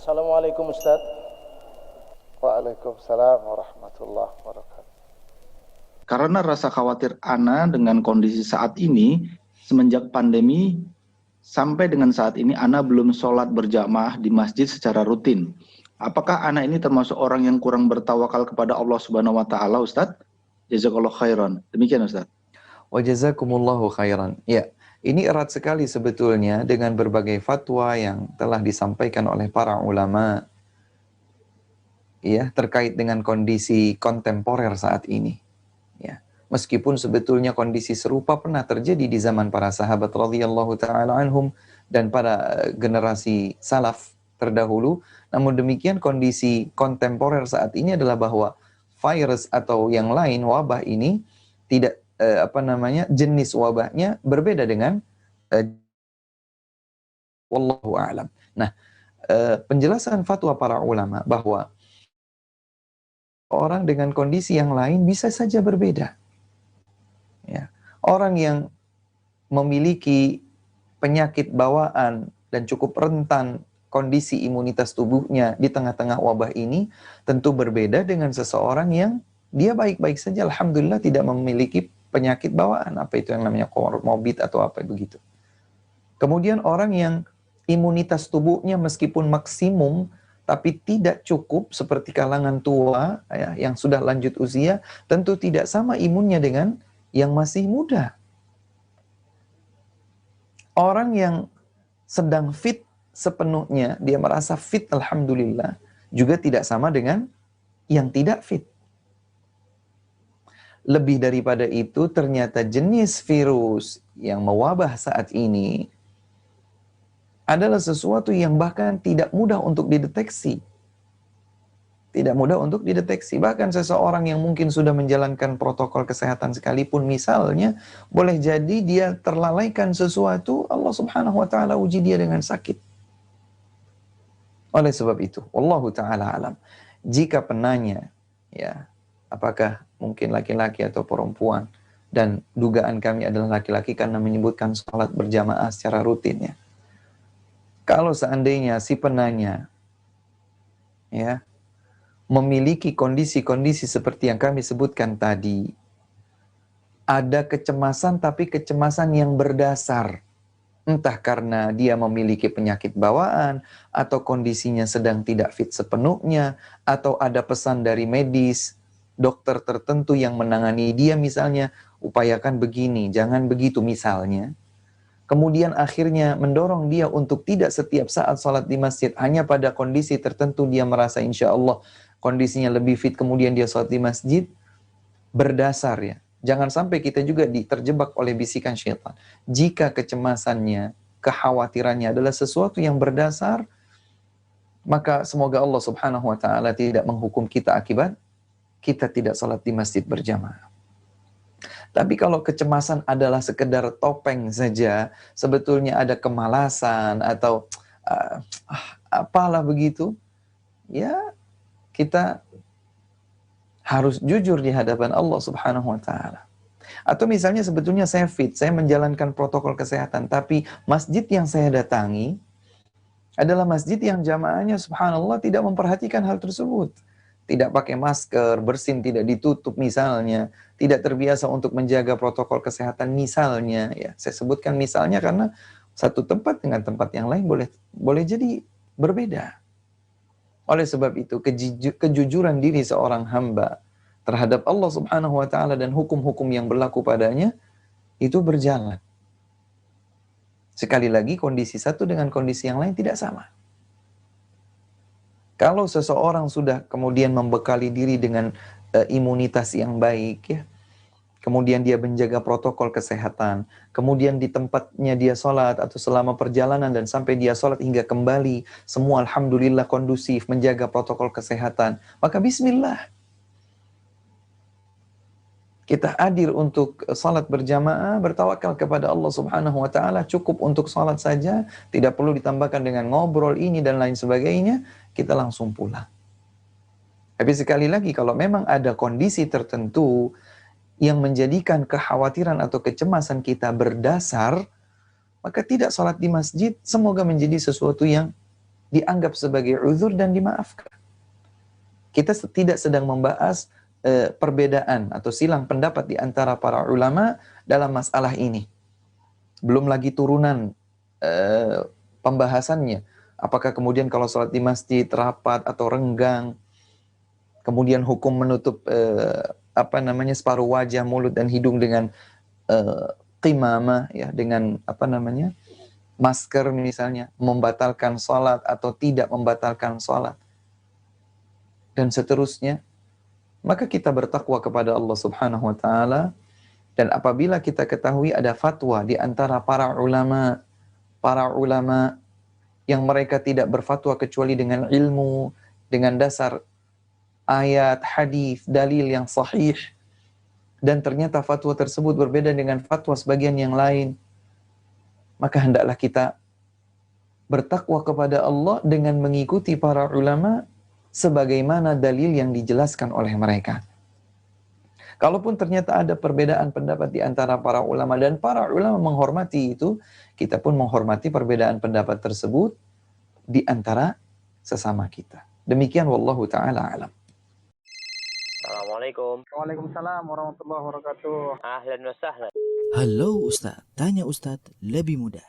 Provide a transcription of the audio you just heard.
Assalamualaikum Ustaz. Waalaikumsalam warahmatullahi wabarakatuh. Karena rasa khawatir Ana dengan kondisi saat ini, semenjak pandemi sampai dengan saat ini Ana belum sholat berjamaah di masjid secara rutin. Apakah Ana ini termasuk orang yang kurang bertawakal kepada Allah Subhanahu wa taala, Ustaz? Jazakallahu khairan. Demikian, Ustaz. Wa jazakumullahu khairan. Ya, ini erat sekali sebetulnya dengan berbagai fatwa yang telah disampaikan oleh para ulama ya terkait dengan kondisi kontemporer saat ini. Ya, meskipun sebetulnya kondisi serupa pernah terjadi di zaman para sahabat radhiyallahu taala anhum dan pada generasi salaf terdahulu, namun demikian kondisi kontemporer saat ini adalah bahwa virus atau yang lain wabah ini tidak jenis wabahnya berbeda dengan wallahu a'lam. Nah, penjelasan fatwa para ulama bahwa orang dengan kondisi yang lain bisa saja berbeda. Ya. Orang yang memiliki penyakit bawaan dan cukup rentan kondisi imunitas tubuhnya di tengah-tengah wabah ini tentu berbeda dengan seseorang yang dia baik-baik saja, alhamdulillah tidak memiliki penyakit bawaan, apa itu yang namanya komorbid atau apa begitu. Kemudian orang yang imunitas tubuhnya meskipun maksimum tapi tidak cukup seperti kalangan tua ya, yang sudah lanjut usia, tentu tidak sama imunnya dengan yang masih muda. Orang yang sedang fit sepenuhnya, dia merasa fit alhamdulillah, juga tidak sama dengan yang tidak fit. Lebih daripada itu, ternyata jenis virus yang mewabah saat ini adalah sesuatu yang bahkan tidak mudah untuk dideteksi. Tidak mudah untuk dideteksi. Bahkan seseorang yang mungkin sudah menjalankan protokol kesehatan sekalipun, misalnya, boleh jadi dia terlalaikan sesuatu, Allah subhanahu wa ta'ala uji dia dengan sakit. Oleh sebab itu, wallahu ta'ala alam, jika penanya, ya, apakah mungkin laki-laki atau perempuan, dan dugaan kami adalah laki-laki karena menyebutkan sholat berjamaah secara rutin, ya. Kalau seandainya si penanya ya memiliki kondisi-kondisi seperti yang kami sebutkan tadi, ada kecemasan tapi kecemasan yang berdasar, entah karena dia memiliki penyakit bawaan atau kondisinya sedang tidak fit sepenuhnya, atau ada pesan dari medis, dokter tertentu yang menangani dia misalnya, upayakan begini, jangan begitu misalnya. Kemudian akhirnya mendorong dia untuk tidak setiap saat sholat di masjid, hanya pada kondisi tertentu dia merasa insya Allah kondisinya lebih fit, kemudian dia sholat di masjid, berdasar ya. Jangan sampai kita juga terjebak oleh bisikan syaitan. Jika kecemasannya, kekhawatirannya adalah sesuatu yang berdasar, maka semoga Allah subhanahu wa ta'ala tidak menghukum kita akibat kita tidak sholat di masjid berjamaah. Tapi kalau kecemasan adalah sekedar topeng saja, sebetulnya ada kemalasan atau apalah begitu, ya kita harus jujur di hadapan Allah subhanahu wa ta'ala. Atau misalnya sebetulnya saya fit, saya menjalankan protokol kesehatan, tapi masjid yang saya datangi adalah masjid yang jamaahnya subhanallah tidak memperhatikan hal tersebut. Tidak pakai masker, bersin tidak ditutup misalnya, tidak terbiasa untuk menjaga protokol kesehatan misalnya, ya saya sebutkan misalnya karena satu tempat dengan tempat yang lain boleh jadi berbeda. Oleh sebab itu kejujuran diri seorang hamba terhadap Allah subhanahu wa ta'ala dan hukum-hukum yang berlaku padanya itu berjalan. Sekali lagi kondisi satu dengan kondisi yang lain tidak sama. Kalau seseorang sudah kemudian membekali diri dengan imunitas yang baik, ya, kemudian dia menjaga protokol kesehatan, kemudian di tempatnya dia sholat atau selama perjalanan dan sampai dia sholat hingga kembali, semua alhamdulillah kondusif, menjaga protokol kesehatan, maka bismillah. Kita hadir untuk salat berjamaah, bertawakal kepada Allah subhanahu wa ta'ala, cukup untuk salat saja, tidak perlu ditambahkan dengan ngobrol ini dan lain sebagainya, kita langsung pulang. Tapi sekali lagi, kalau memang ada kondisi tertentu yang menjadikan kekhawatiran atau kecemasan kita berdasar, maka tidak salat di masjid, semoga menjadi sesuatu yang dianggap sebagai uzur dan dimaafkan. Kita tidak sedang membahas perbedaan atau silang pendapat di antara para ulama dalam masalah ini. Belum lagi turunan pembahasannya. Apakah kemudian kalau sholat di masjid rapat atau renggang, kemudian hukum menutup separuh wajah, mulut dan hidung dengan qimamah, ya, dengan masker misalnya, membatalkan sholat atau tidak membatalkan sholat, dan seterusnya. Maka kita bertakwa kepada Allah Subhanahu wa taala, dan apabila kita ketahui ada fatwa di antara para ulama yang mereka tidak berfatwa kecuali dengan ilmu, dengan dasar ayat, hadis, dalil yang sahih, dan ternyata fatwa tersebut berbeda dengan fatwa sebagian yang lain, maka hendaklah kita bertakwa kepada Allah dengan mengikuti para ulama sebagaimana dalil yang dijelaskan oleh mereka. Kalaupun ternyata ada perbedaan pendapat di antara para ulama dan para ulama menghormati itu, kita pun menghormati perbedaan pendapat tersebut di antara sesama kita. Demikian wallahu taala alam. Assalamualaikum. Waalaikumsalam warahmatullahi wabarakatuh. Ahlan wa sahlan. Halo Ustadz, tanya Ustadz lebih mudah.